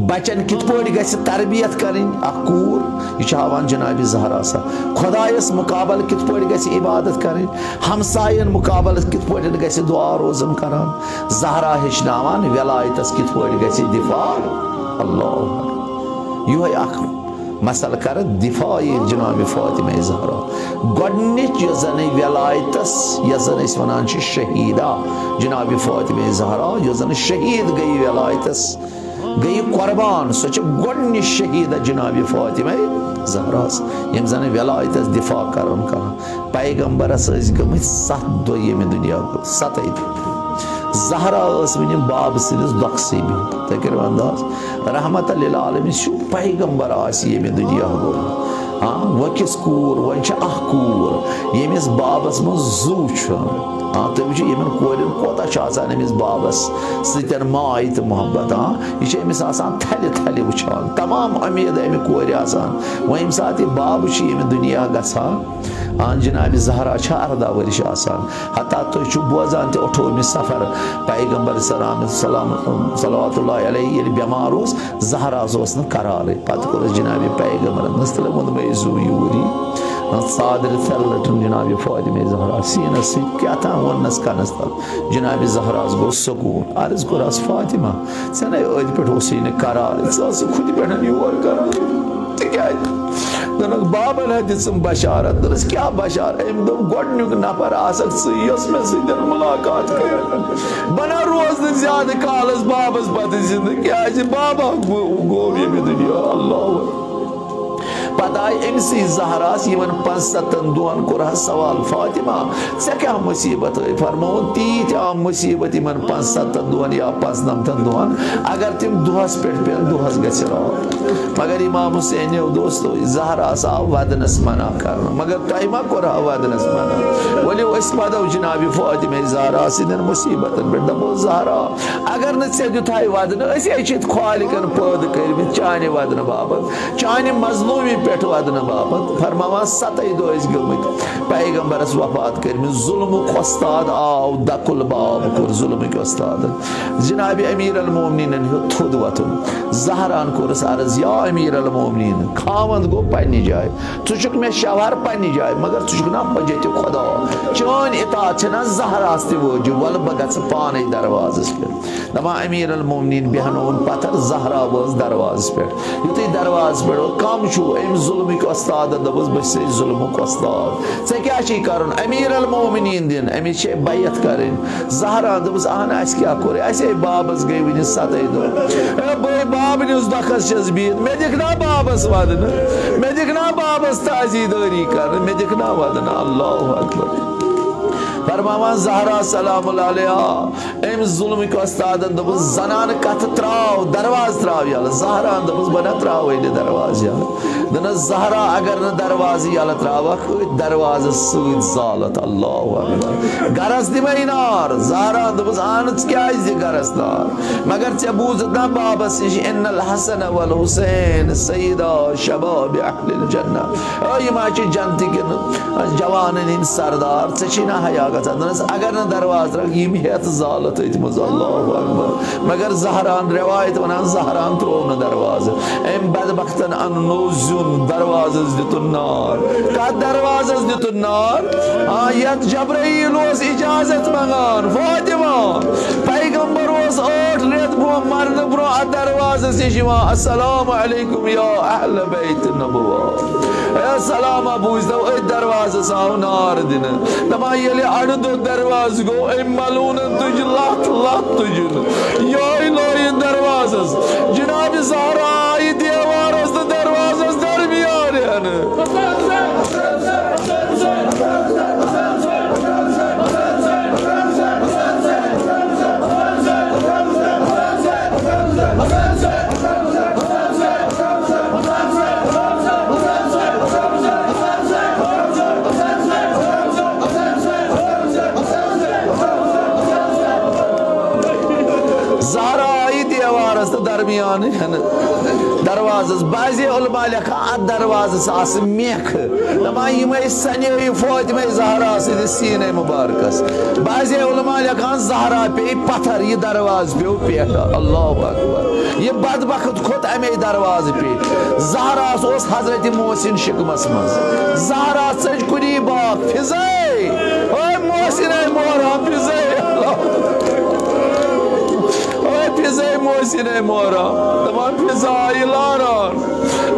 بچن کت پٲٹھۍ گژھِ تربیت کرٕنۍ اکھ کوٗر یہِ چھِ ہاوان جناب زہرا سا خۄدایس مُقابل کت پٲٹھۍ گژھِ عبادت کرٕنۍ ہمساین مُقابل کت پٲٹھۍ گژھِ دعا روزن کران زہرا ہیٚچھناوان ولایتس کت پٲٹھۍ گژھِ دفاع اللہ یِہوے اکھ مسئلہ کر دفاعی جناب فاطمہ زہرا گۄڈنِچ یۄس زن ولایتس یۄس زن أسۍ ونان چھِ شہیدہ جناب فاطمہ زہرا یۄس زن شہید گئی ولایتس گئی قربان سۄ چھِ گۄڈنِچ شہیدہ جناب فاطمہ زہرا یم زن ولایتس دفاع کران پیغمبرس ٲسۍ گٔمٕتۍ 7 دۄہ ییٚمہِ دُنیا گوٚو 7 دۄہ زہرا ٲس وٕنہِ باب سٕنٛدِس دۄکھسٕے بِہِتھ تُہۍ کٔرِو انداز رحمت للعالمین چھُ پیغمبر آسہِ ییٚمہِ دُنیا گوٚو وۄنۍ کِژھ کوٗر وۄنۍ چھِ اکھ کوٗر ییٚمِس بابس منٛز زُو چھُ تُہۍ وٕچھِو یِمن کورٮ۪ن کوتاہ چھُ آسان أمِس بابس سۭتۍ ماے تہٕ محبت یہِ چھِ أمِس آسان تھلہِ تھلہِ وٕچھان تمام امید امہِ کورِ آسان وۄنۍ ییٚمہِ ساتہٕ یہِ بابہٕ چھُ ییٚمہِ دُنیا گژھان جناب زہرا چھِ 18 ؤرِش آسان حتیٰ تُہۍ چھِو بوزان تہِ 28مہِ سفر پیغمبر صلوات اللہ علیہ ییٚلہِ بٮ۪مار اوس زہراہس اوس نہٕ قرارٕے پتہٕ کوٚرُس جناب پیغمبرن نستلہٕ ووٚنمَے زُو یوٗری صادر تھل لٹن جناب فاطمہ زہرا سینس سۭتۍ کیٛاہ تام ووٚننس کنس تل جناب زہراہس گوٚو سکوٗن عرض کوٚرہس فاطمہ ژےٚ نَے أدۍ پٮ۪ٹھ اوسُے نہٕ قرارٕے ژٕ ٲسٕکھ خُدِ پٮ۪ٹھ یور کران تِکیٛازِ دوٚپنکھ بابن ہا دِژٕم بشارت دوٚپنس کیٛاہ بشارت أمۍ دوٚپ گۄڈنیُک نفر آسکھ ژٕ یۄس مےٚ سۭتۍ مُلاقات کٔر بہٕ نہ روز نہٕ زیادٕ کالس بابس پتہٕ زندٕ کیٛازِ بابا گوٚو ییٚمہِ دُنیا اللہ پتہٕ آیہِ أمسٕے زہراہس یِمن 5-7 دۄہن کوٚرہس سوال فاطمہ ژےٚ کیٛاہ مُصیبت ٲے فرمووُن تیٖتۍ آو مُصیبت یِمن 5-7 دۄہن یا 95 دۄہن اگر تِم دۄہس پٮ۪ٹھ پٮ۪ن دۄہس گژھِ رات مگر امام حُسینیو دوستو زہراہس آو ودنس منع کرنہٕ مگر تۄہہِ ما کوٚرہا ودنس منع ؤلِو أسۍ ودو جناب فاطمہ زہرا سٕنٛدٮ۪ن مُصیبتن پٮ۪ٹھ دپو زہرا اگر نہٕ ژےٚ دیُتہاے ودنہٕ أسۍ ہے چھِ خالقن پٲدٕ کٔرمٕتۍ چانہِ ودنہٕ باپتھ چانہِ مظلوٗمی پٮ۪ٹھ ودنہٕ باپتھ فرماوان 7 دۄہ ٲسۍ گٔمٕتۍ پیغمبرس وفات کٔرمٕژ ظُلمُک وۄستاد آو دکُل باب کوٚر ظُلمٕکۍ وۄستادن جناب امیر المومنیٖنن ہیوٚت تھوٚد وۄتھُن زہراہن کوٚرُس عرض یا امیر المومنیٖن خاوند گوٚو پننہِ جایہِ ژٕ چھُکھ مےٚ شوہر پننہِ جایہِ مگر ژٕ چھُکھ نا حجت خۄدا چٲنۍ اطاعت چھےٚ نا زہراہس تہِ وٲجِب وَلہٕ بہٕ گژھٕ پانے دروازس پٮ۪ٹھ دپان امیر المومنیٖن بیٚہنووُن پتھر زہرا وٲژ دروازس پٮ۪ٹھ یُتھُے دروازس پٮ۪ٹھ کم چھُو أمۍ ظُلمٕکۍ وۄستادن دوٚپُس بہٕ چھُسے ظُلمُک وۄستاد ژےٚ کیٛاہ چھُے کرُن امیر المومنیٖن دِن أمِس چھے بیعت کرٕنۍ زہراہن دوٚپُس اہن اسہِ کیٛاہ کوٚر اسے بابس گٔے وٕنہِ 7 دۄہ بٔے بابنِس دۄکھس چھَس بِہِتھ مےٚ دِکھ نا بابس ودنہٕ مےٚ دِکھ نا بابس تعزیٖدٲری کرنہٕ مےٚ دِکھ نا ودنہٕ اللہ اکبر فرماوان زہرا سلام اللہ علیہ أمۍ ظُلمٕکۍ وۄستادن دوٚپُس زنانہٕ کتھٕ تراو درواز تراو یلہٕ زہراہن دوٚپُس بہٕ نہ تراوے نہٕ درواز یلہٕ دوٚپنس زہرا اگر نہٕ دروازٕ یلہٕ تراوکھ أتھۍ دروازس سۭتۍ زالت اللہ اکبر گرس دِمے نار زہراہن دوٚپُس اہن ژٕ کیٛازِ دِ گرس نار مگر ژےٚ بوٗزُتھ نا بابس نِش ان الحسن والحسین سیدا شباب اہل الجنہ یِم حظ چھِ جنتٕکٮ۪ن جوانن ہٕنٛدۍ سردار ژےٚ چھُے نا حیا گژھان دوٚپنس اگر نہٕ درواز تراوکھ یِم ہٮ۪تھ زالت أتھۍ منٛز اللہ اکبر مگر زہراہن رٮ۪وایت ونان زہراہن تروو نہٕ دروازٕ أمۍ بدبختن اَنہٕ نوٚو زیُن دروازس دِتُن نار کتھ دروازس دِتُن نار یتھ جبرائیل اوس اجازت منگان فاطمہ پیغمبر اوس 8 رٮ۪تھ برونٛہہ مرنہٕ برونٛہہ اتھ دروازس نِش یِوان السلام علیکم یا اہل بیت نبوہ سلامہ بوٗزۍتو أتھۍ دروازس آو نار دِنہٕ دپان ییٚلہِ اڑٕ دۄہ دروازٕ گوٚو أمۍ ملوٗنن تُج لتھ لتھ تُجُن یہوے لٲیِن دروازس جناب زہرا آیہِ دیوارس تہٕ دروازس درمیان ہٮ۪نہٕ درمیان دروازس بعضی علماء لکھان ات دروازس آس میکھ دپان یمے سنیو فاطمہ زہرا سٕنٛدِس سیٖنے مبارکس بعضی علماء لکھان زہرا پے پتھر یہ دروازٕ پیو پٮ۪ٹھ اللہ اکبر یہ بدبخت کھوت امی دروازٕ پٮ۪ٹھ زہراس اوس حضرت محسن شکمس منٛز زہرا ژٔج کُنی باغ فِزے اوے محسن محرم فِزے فِزے محسن محرم دپان فِزا لاران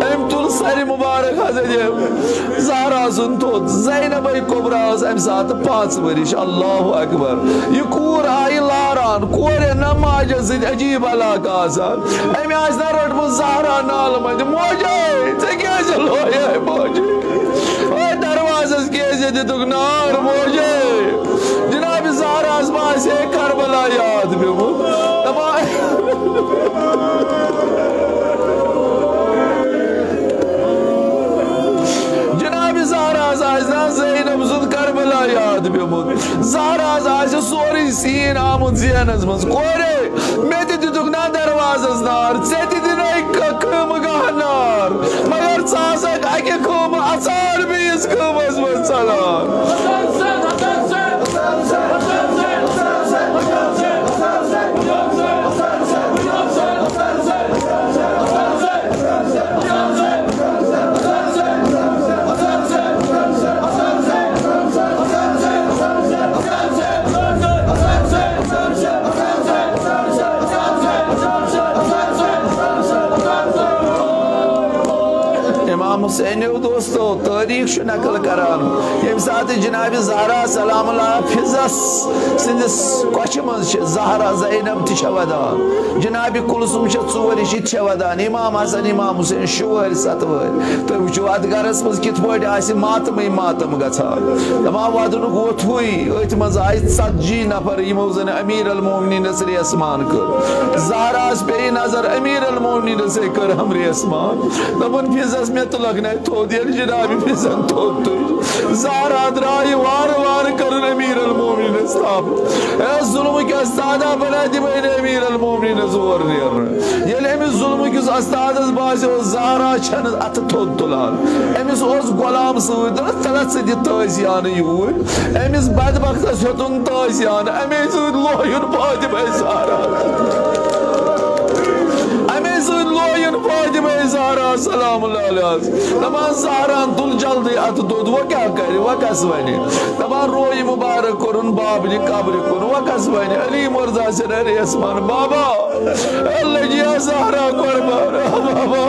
ام تل سر مبارک حضرت زہرا سن تھوٚد زینب کبرا ٲس امہِ ساتہٕ 5 ؤرِش اللہ اکبر یہ کوٗر آیہِ لاران کورِ نہ ماجہِ سۭتۍ عجیٖب علاقہٕ آسان أمۍ آسہِ نہ روٚٹمُت زہرا نالہٕ منٛز موجے ژےٚ کیٛازِ لویے موجے اوے دروازس کیٛازِ دِتُکھ نار موجے جناب زہراہس ما آسہِ ہے کربلا یاد پیوٚمُت دپان زہراہس آسہِ زینب سُنٛد کربلا یاد پیوٚمُت زہراہس آسہِ سورُے سیٖن آمُت ذہنس منٛز کورے مےٚ تہِ دِتُکھ نا دروازس نار ژےٚ تہِ دِنَے خٲمہٕ گاہ نار مگر ژٕ آسکھ اکہِ خٲمہٕ اژان بیٚیِس خٲمس منٛز ژلان امام حسینیو دوستو تاریخ نقل کران یم سات جناب زہرا سلام اللہ فضس سندس کوچ مز زہرا زینب تہ ودان جناب کلثوم 4 تہ ودان امام حسن امام حسین 7 تو وچو ات گرس مز کت پٲٹھۍ آسہِ ماتمٕے ماتم گژھان دپان ودنُک ووتھوٕے أتھۍ منٛز آیہِ 40 نفر یمو زن امیر المومنینس ریسمان کٔر زہراہس پیٚیہِ نظر امیر المومنینسے کٔر ہم ریسمان دپن فضس مےٚ تُلکھ تھوٚد ییٚلہِ جناب فضن تھوٚد تُج زہرا درٛایہِ وارٕ وارٕ کٔرٕن امیر المومنینس تھپھ اے ظُلمٕکۍ استادا بنا دِمے نہٕ امیر المومنینس اور نیرنہٕ ییٚلہِ أمِس ظُلمٕکِس استادس باسیو زہرا چھنہٕ اتھٕ تھوٚد تُلان أمِس اوس غلام سۭتۍ دوٚپنس تلس ژٕ دِ تٲزیانہٕ یوٗرۍ أمِس بدبختس ہیوٚتُن تٲزیانہٕ امے سۭتۍ لویُن فاطمہ زہرا امے سۭتۍ لویُن فاطمہ زہرا سلام اللہ علیہ دپان زہران تُل جلدی اتھٕ دۄد وۄنۍ کیٛاہ کرِ وۄنۍ کس ونہِ دپان رویہِ مُبارک کوٚرُن بابنہِ قبرِ کُن وۄنۍ کس ونہِ علی مرزا چھِنہ ریسمان بابا لٔجیا زہرا قۄربان بابا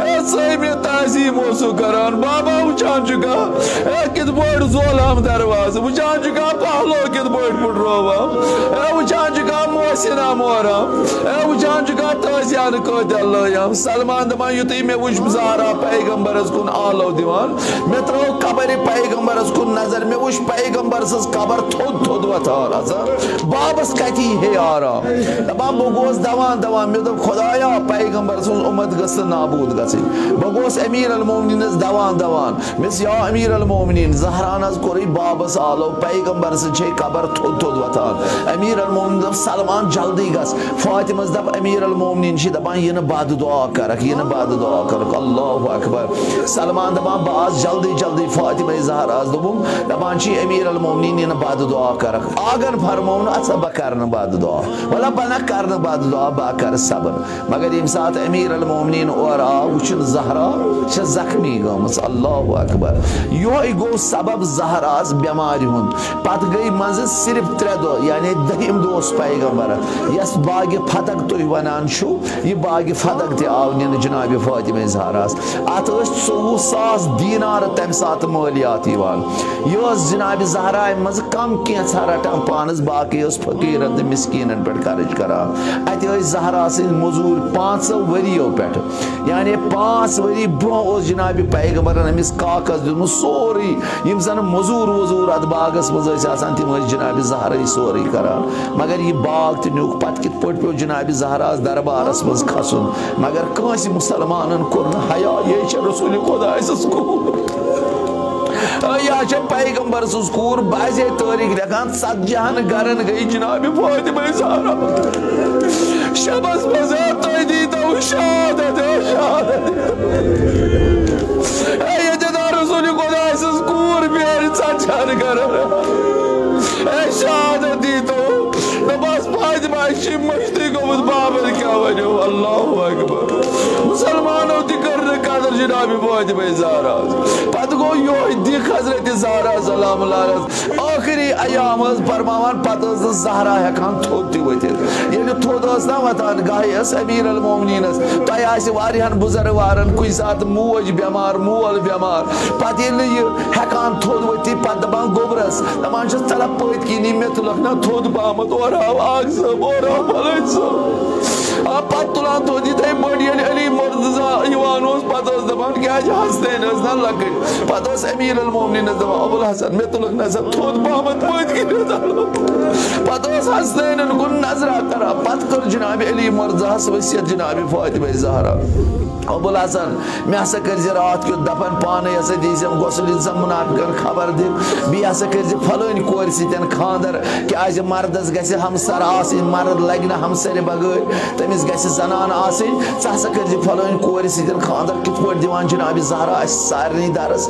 اے ژٕ مےٚ تعظیٖم اوسُو کران بابا وٕچھان چھُ کانٛہہ اے کِتھ پٲٹھۍ زولام دروازٕ وٕچھان چھُ کانٛہہ پہلو کِتھ پٲٹھۍ پھٕٹرووام اے وٕچھان چھُ کانٛہہ محسنہ محرم اے وٕچھان چھُ کانٛہہ تٲزیانہٕ کۭتیاہ لٲیام سلمان دپان یُتھُے مےٚ وٕچھ زہرا پیغمبرس کُن آلو دِوان مےٚ ترٛٲو قبرِ پیغمبرس کُن نظر مےٚ وٕچھ پیغمبر سٕنٛز قبر تھوٚد تھوٚد وۄتھان آسان بابس کتہِ یی ہے آرام دپان بہٕ گوس دوان مےٚ دوٚپ خۄدایا پیغمبر سٕنٛز اُمت گٔژھ نہٕ نابوٗد گژھٕنۍ بہٕ گوس امیر المومنینس دوان مےٚ دوٚپُس یا امیر المومنین زہران حظ کوٚرُے بابس آلو پیغمبر سٕنٛز چھے قبر تھوٚد تھوٚد وۄتھان امیر المومنین دوٚپ سلمان جلدی گژھ فاطمس دپ امیر المومنین چھِ دپان یہِ نہٕ بد دعا کرکھ یہِ نہٕ بد دعا کرکھ اللہ اکبر سلمان دپان بہٕ آس جلدی فاطمہ زہراہس دوٚپُم دپان چھِ امیر المومنین یہِ نہٕ بد دعا کرکھ آگن فرمووُن اَژا بہٕ کرٕ نہٕ بد دعا وَلہ بہٕ نہ کرٕ نہٕ بد دعا بہٕ کرٕ صبر مگر ییٚمہِ ساتہٕ امیر المومنین اورٕ آو وٕچھُن زہرا چھےٚ زخمی گٔمٕژ اللہ اکبر یِہوے گوٚو سبب زہراہس بٮ۪مارِ ہُنٛد پتہٕ گٔے منٛزٕ صرف 3 دۄہ یعنی 10م دۄہ اوس پیغمبر یۄس باغِ فتق تُہۍ ونان چھُو یہِ باغِ فتق تہِ آو نِنہٕ جناب فاطمہ زہراہس اتھ ٲسۍ 24,000 دینار تمہِ ساتہٕ مٲلیات یِوان یہِ ٲس جناب زہرا منٛز کم کینٛژھا رٹان پانس باقٕے ٲس فقیٖرن تہٕ مسکیٖنن پٮ۪ٹھ خرٕچ کران اتہِ ٲسۍ زہرا سٕنٛدۍ موٚزوٗر 5 ؤرِیو پٮ۪ٹھ یعنی 5 ؤری برونٛہہ اوس جناب پیغمبرن أمِس کاکس دیُتمُت سورُے یِم زن موٚزوٗر ووٚزوٗر اتھ باغس منٛز ٲسۍ آسان تِم ٲسۍ جناب زہرے سورُے کران مگر یہِ باغ تہِ نیوٗکھ پتہٕ کِتھ پٲٹھۍ پیوٚو جناب زہراہس دربارس منٛز کھسُن مگر کٲنٛسہِ مُسلمانن کوٚر نہٕ حیا یے چھےٚ رسوٗلِ خۄداے سٕنٛز کوٗر یہ چھےٚ پیغمبر سٕنٛز کوٗر بعضے تٲریٖخ لیکھان 40 گرن گٔے جناب فاطمہ زہرا شبس منٛز تُہۍ دیٖتو شہادت شہادت اے جدا رسول خدا سز کور بیار ژٹان کران اے شہادت دی تو بس فاطمہ چھ مشتی گومت بابر کیا ونو اللہ اکبر مسلمانوں تہ کر قدر جناب فاطمہ زہرا پتہ گو یہ دکھ حضرت زہرا سلام اللہ آخری ایام فرماوان پتہ زہرا ہیکان تھوٚد تہ ؤتھِتھ ییٚلہِ تھوٚد ٲس نا وتھان گاہے ٲس امیر المومنیٖنس تۄہہِ آسہِ واریاہن بُزرگوارن کُنہِ ساتہٕ موج بٮ۪مار مول بٮ۪مار پتہٕ ییٚلہِ نہٕ یہِ ہیکان تھوٚد ؤتھِتھ پتہٕ دپان گوٚبرس دپان چھِس ژَلہ پٔتۍ کِنی مےٚ تُلکھ نا تھوٚد پہمتھ اورٕ آو آگ صٲب اورٕ آو فلٲنۍ صٲب پتہٕ تُلان تھوٚد یِتھٕے پٲٹھۍ ییٚلہِ علی مرتضیٰ یِوان اوس پتہٕ ٲس دپان کیٛازِ حسنین ٲس نا لۄکٕٹۍ پتہٕ اوس امیر المومنیٖنس دپان ابوالحسن مےٚ تُلکھ نظر تھوٚد پہمتھ پٔتۍ کِنۍ پتہٕ اوس حسنینن کُن نظرا کران پتہٕ کٔر جناب علی مرتضیٰ ؤسیت جناب فاطمہ زہرا ابوالحسن مےٚ ہسا کٔرزِ راتھ کیُتھ دپان پانے ہسا دیٖزٮ۪م غسل دِژم منافقن خبر دِنۍ بیٚیہِ ہسا کٔرزِ فلٲنۍ کورِ سۭتۍ خاندر کیٛازِ مردس گژھِ ہمسر آسٕنۍ مرد لگہِ نہٕ ہمسرِ بغٲر تٔمِس گژھِ زنان آسٕنۍ ژٕ ہسا کٔرزِ فلٲنۍ کورِ سۭتۍ خاندر کِتھ پٲٹھۍ دِوان جناب زہرا اسہِ سارنٕے درس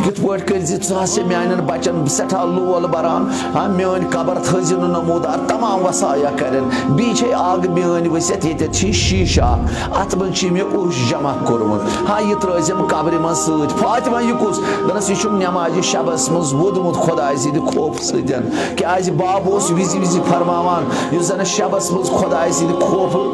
کِتھ پٲٹھۍ کٔرزِ ژٕ ہسا میانٮ۪ن بچن سٮ۪ٹھاہ لول بران میٲنۍ قبر تھٲیزِ نہٕ نموٗدار تمام وسایا کرن بیٚیہِ چھے اکھ میٲنۍ ؤسِتھ ییٚتٮ۪تھ چھِ شیٖشہ اتھ منٛز چھِ مےٚ اوٚش جمع کوٚرمُت یہِ ترٲزٮ۪م قبرِ منٛز سۭتۍ فاطمہ یہِ کُس دپنس یہِ چھُم نٮ۪مازِ شبس منٛز ووٚدمُت خۄداے سٕنٛدِ خوفہٕ سۭتۍ کیٛازِ بب اوس وِزِ وِزِ فرماوان یُس زن شبس منٛز خۄداے سٕنٛدِ خوفہٕ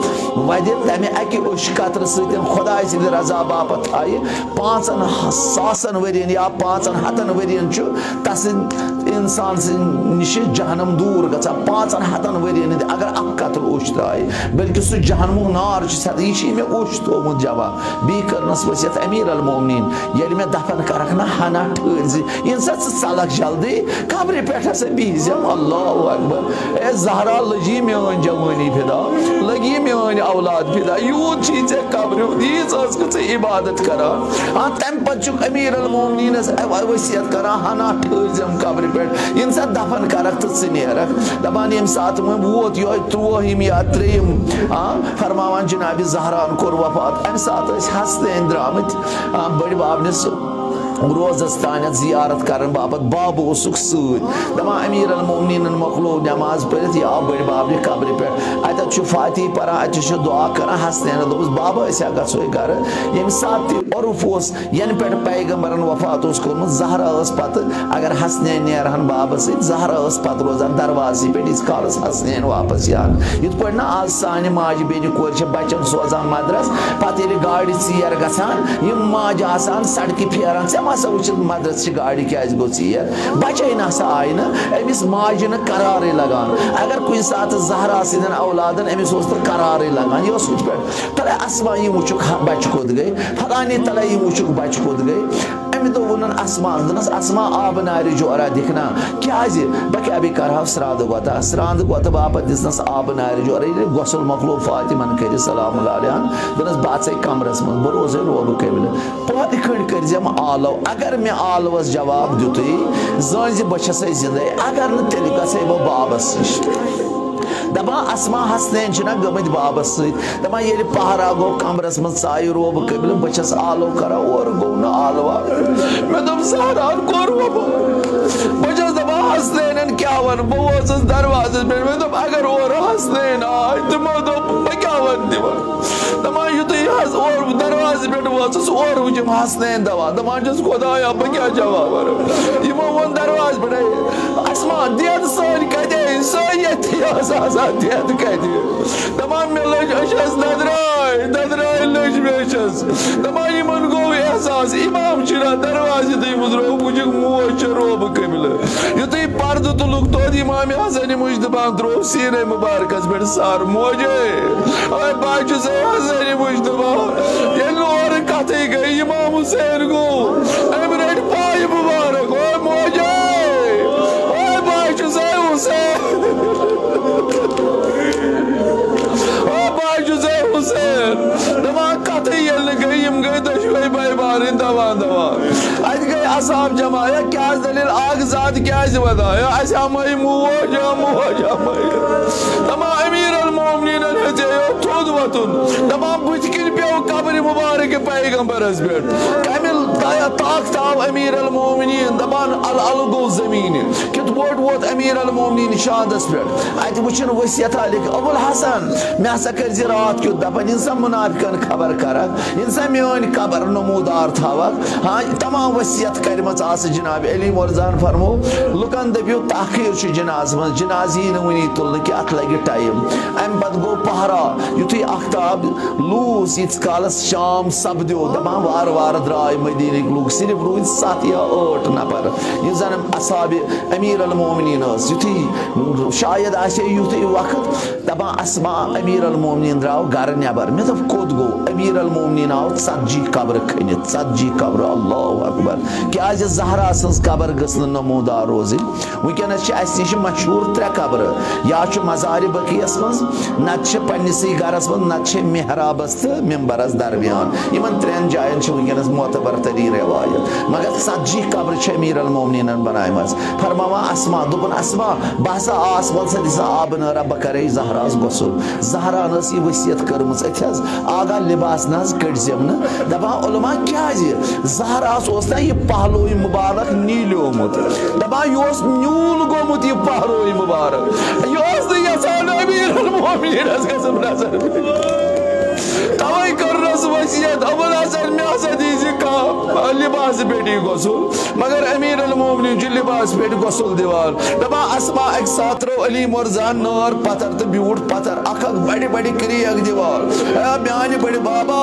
وَدِ تمہِ اکہِ اوٚش قطرٕ سۭتۍ خۄداے سٕنٛدِ رضا باپتھ تھایہِ 5,000 ؤرین یا 500 ؤرین چھُ تسٕنٛدِ انسان سٕنٛدِ نِش جہنم دوٗر گژھان 500 ؤرین ہٕنٛدِ اگر اکھ قطرٕ اوٚش ترٛایہِ بلکہِ سُہ جہنمُک نار چھُ سیدٕ یہِ چھُے مےٚ اوٚش تھوٚومُت جمع بیٚیہِ کٔرنس ؤسِتھ امیر المومنیٖن ییٚلہِ مےٚ دفن کرکھ نا ہنا ٹھٔہرزِ یِن سا ژٕ ژلکھ جلدی قبرِ پٮ۪ٹھ ہسا بِہزٮ۪م اللہ اکبر اے زہرا لٔجی میٲنۍ جوٲنی فدا لگی میٲنۍ اولاد فدا یوٗت چھی ژےٚ قبرِ ہُنٛد ییٖژ ٲسکھٕ ژٕ عبادت کران تمہِ پتہٕ چھُکھ امیر المومنیٖنس ؤسیت کران ہنا ٹھٔہرزٮ۪م قبرِ پٮ۪ٹھ یِن سا دفن کرکھ تہٕ ژٕ نیرکھ دپان ییٚمہِ ساتہٕ وۄنۍ ووت یِہوے 3رٛہِم یا 3رٛیِم فرماوان جنابِ زہراہن کوٚر وفات امہِ ساتہٕ ٲسۍ حسنین درٛامٕتۍ بٔڑِ بابنِس روزس تانٮ۪تھ زیارت کرن باپت باب اوسُکھ سۭتۍ دپان امیر المومنیٖنن مۄکلو نٮ۪ماز پٔرِتھ یہِ آو بٔڑِ بابنہِ قبرِ پٮ۪ٹھ اتٮ۪تھ چھُ فاتح پران اتہِ چھُ دعا کران حسنینن دوٚپُس بابا أسۍ ہا گژھوے گرٕ ییٚمہِ ساتہٕ تہِ عرف اوس ینہٕ پٮ۪ٹھ پیغمبرن وفات اوس کوٚرمُت زہرا ٲس پتہٕ اگر حسنین نیرہن بابس سۭتۍ زہرا ٲس پتہٕ روزان دروازسٕے پٮ۪ٹھ ییٖتِس کالس حسنین واپس یِہن یِتھ پٲٹھۍ نا آز سانہِ ماجہِ بیٚنہِ کورِ چھِ بچن سوزان مدرس پتہٕ ییٚلہِ گاڑِ ژیر گژھان یِم ماجہِ آسان سڑکہِ پھیران ژےٚ ما سا وٕچھِتھ مدرس چہِ گاڑِ کیٛازِ گوٚو ژیر بچے نسا آیہِ نہٕ أمِس ماجہِ نہٕ قرارٕے لگان اگر کُنہِ ساتہٕ زہرا سٕنٛدٮ۪ن اولادن أمِس اوس نہٕ قرارٕے لگان یہِ اوس ہُتھ پٲٹھۍ تلے اسما یِم وٕچھُکھ بچہِ کوٚت گٔے فلانی تلے یِم وٕچھُکھ بچہِ کوٚت گٔے امہِ دۄہ ووٚنُن اسما دوٚپنس اسما آبہٕ نارِ جورا دِکھنا کیٛازِ بہٕ کیٛاہ بیٚیہِ کرہاو سرٛانٛدٕ غۄطا سرٛانٛدٕ غۄطہٕ باپتھ دِژنس آبہٕ نارِ جورا ییٚلہِ غۄسُل مۄکلو فاطمن کٔرِتھ سلام اللہ علیہن دوٚپنس بہٕ اژے کمرس منٛز بہٕ روزے روبہٕ قٲبلہٕ پٲدٕ کھٔنٛڈۍ کٔرزٮ۪م آلو اگر مےٚ آلوس جواب دیُتُے زٲنۍ زِ بہٕ چھسے زندے اگر نہٕ تیٚلہِ گژھے بہٕ بابس نِش دپان اسما حسنین چھِنا گٔمٕتۍ بابس سۭتۍ دپان ییٚلہِ پہرا گوٚو کمرس منٛز ژایہِ روبہٕ قٲبلہٕ بہٕ چھس آلو کران اورٕ گوٚو نہٕ آلوا مےٚ دوٚپ زہراہن کوٚر بہٕ چھس دپان حسنینن کیٛاہ ونہٕ بہٕ ووتُس دروازس پٮ۪ٹھ مےٚ دوٚپ اگر اورٕ حسنین آے تِمو دوٚپ بہٕ کیٛاہ ونہٕ تِمن دپان یُتھُے حظ اورٕ دروازس پٮ۪ٹھ وٲژٕس اورٕ وٕچھِم حسنین دپان چھُس خۄدایا بہٕ کیٛاہ جواب ونہٕ یِمو ووٚن دروازس پٮ۪ٹھ اسما دٮ۪د سٲنۍ کتہِ سٲنۍ ییٚتھی ٲس آسان دٮ۪د کتہِ دپان مےٚ لٔج أچھس ددراے لٔج مےٚ أچھس دپان یِمن گوٚو احساس امام چھُنا دروازٕ یُتھُے مُژرووُکھ وٕچھِکھ موج چھِ روبہٕ قٲبلہٕ یُتھُے پردٕ تُلُکھ توٚت امامِ حسنِ مُجتباہن ترٛوو سیٖنے مُبارکس پٮ۪ٹھ سر موجے اے بہٕ چھُس حسنِ مُجتبا ییٚلہِ نہٕ اورٕ کتھٕے گٔے امام حُسین گوٚو أمۍ رٔٹۍ پایہِ مُبارک او موجے اے بہٕ چھُس اے حُسین دپان کتھٕے ییٚلہِ نہٕ گٔے یِم گٔے دۄشوے بٲے بارٕنۍ دپان اتہِ گٔے اصحاب جمع کیٛاہ دٔلیٖل اکھ زد کیٛازِ ودان اسہِ ہمٲے موج ہمٲے دپان امیر المومنیٖنن ہیژیو تھوٚد وۄتھُن دپان پیغمبر اس بیٹ کامل طاقت آو امیر المومنین دبان الگو زمین کت بوٹ ووت امیر المومنین شادس بیٹ ات وچن وصیت لکھ ابو الحسن میں ہسا کر زی رات کیت دپان انسان منافقن خبر کرک انسان میون قبر نمودار تھاوک ہاں تمام وصیت کرمت آس جناب علی مرزان فرمو لکن دپیو تاخیر جناز من جنازی ونی تلن کہ ات لگہ ٹائم ام پتہ گو پہرا یتھے اختاب لوس یت کالس شام سپدیو دپان وار وار درائے مدینہ لوگ صرف روز 7 یا 8 نفر یہ زن اصحاب امیر المومنین یتھے شاید آسے یتھے وقت دپان اسماء امیر المومنین دراو گھر نبر مے دپ کوت گو امیر المومنین آو 40 قبر کھنت 40 قبر اللہ اکبر کیا زہرا سز قبر گژھن نمودار روزن ونکس اس نش مشہور 3 قبر یا مزار بقیس مز نت پنسی گھرس من نت محرابس تو ممبرس درمیان ان 3 جائن ونکس معتبر ترین روایت مگر 40 قبر امیر المومنین بنائم فرماوا اسما دپن اسما بہسا آس ول سا دسا آب نارا بہ کرے زہراس غسل زہرا نس یہ وصیت کرمز اتھس آگا لباس نز کڑزم نا دپان علماء کیا زہراس اوس نا یہ پہلوی مبارک نیلیومت دپان یہ نیول گومت یہ پہلوی مبارک یہ یژھان امیر المومنین گژھم نظر توے کرنس وصیت ابو الحسن میں ہسا دیزی کا لباس بیٹی غسل مگر امیر المومنین جو لباس بیٹی غسل دیوان دپان اسما ایک ساتھ رو علی مرزان نار پتھر تو بیوٹ پتھر اکھ بڑی بڑی کریک دیوان اے میانی بڑی بابا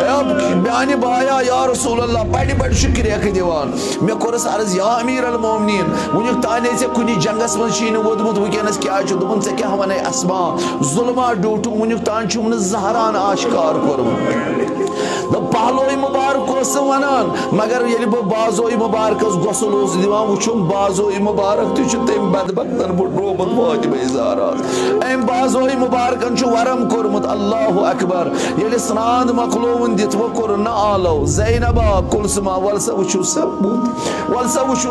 اے میانی بایا یا رسول اللہ بڑی بڑی شکریک دیوان میں کورس عرض یا امیر المومنین ونیک تانے سے کنی جنگس من شین ودمت ونکس کیا چھ دپن ژے کیا ونے اسما ظلمہ ڈوٹو ونیک تان چھ من زہران آشکار پہلوی مبارک اس ونان مگر یل بہ بازوی مبارکس غسل اس دیوان وچھم بازوی مبارک تہ تم بدبختن بڈرومت فاطمہ زہرا ام بازوی مبارکن چھ ورم کورمت اللہ اکبر یل سناد مخلوون دت و کور نہ آلو زینبا کلثما ولسا وچھو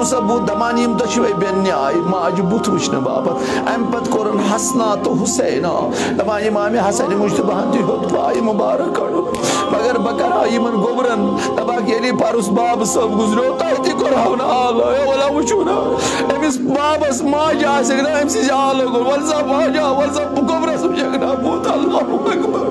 سبوت دمان یم دشوی بن آئی ماج بت وچھن باپت ام پت کورن حسنا تو حسینا دمان امام حسن مجتبہ دی ہوت پائی مبارک مگر بکرا یمن گوبرن تباک یلی پارس باب سب گزرو تایتی کراؤن آلو اے والا وچونا امس بابس ماجا سکنا امسی جالو گر والسا ماجا والسا گوبرا سمجھگنا بوت اللہ اکبر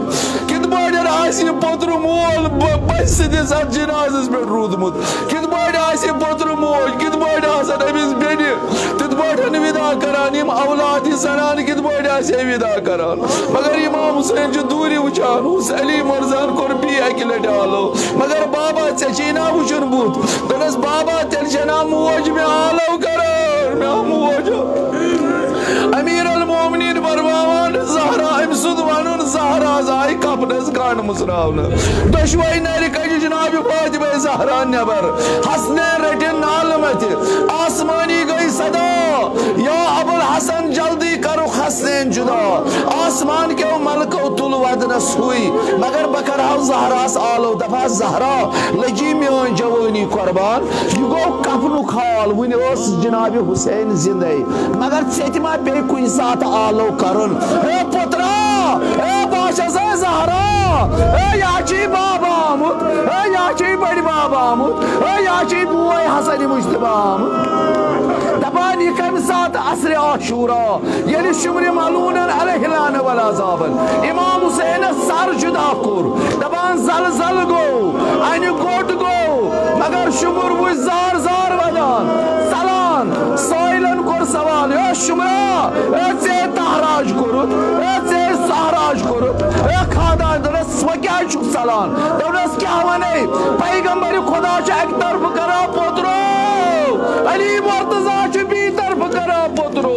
کت باڑر آسی پتر مول بس دی ساتھ جنازس پر رودمت کت باڑر آسی پتر مول کت باڑر آسن امس بینی تت باڑر ودا کران یم اولادی سنان کت باڑر آسی ودا کران مگر امام حسین جو دوری وچان اس علی مرزان کور بھی اکی لڈالو مگر بابا چچینا وچن بوت دنس بابا تل چنا موج میں آلو کران میں موج امیر المومنین برواوان زہرا امسود وانون زہرا زائی کپنس کان مسراون دشوائی نیری کجی جناب فاطمہ زہرا نبر حسنین رٹن نالمت آسمانی گئی صدا یا ابو الحسن جلدی کرو حسنین جدا آسمان کے ملکو تل ودنس ہوئی مگر بکرہو زہراس آلو دفع زہرا لجی میون جوانی قربان یہ گو کفنو خال ونی اس جناب حسین زندے مگر چیتما پہ کوئی ساتھ آلو کرن اے پترا اے باشا سے زہرا اے یاچی بابا آمد اے یاچی بڑی بابا آمد اے یاچی بوئی حسن مجتبہ آمد دبانی کم ساتھ عصر عاشورا یعنی شمر مالونن علیہ لان والعذابن امام حسین سر جدا کر دبان زلزل گو اینی گوٹ گو مگر شمر وہ زار زار ودان سلان سائلن کر سوال اے شمرا اے ژے تحراج کرت اے ژے سہراج کرت اے خاندان دنس وکیا چھک سلان دنس کیا ونے پیغمبر خدا چھ ایک طرف کرا پترو علی مرتضی چھ بی طرف کرا پترو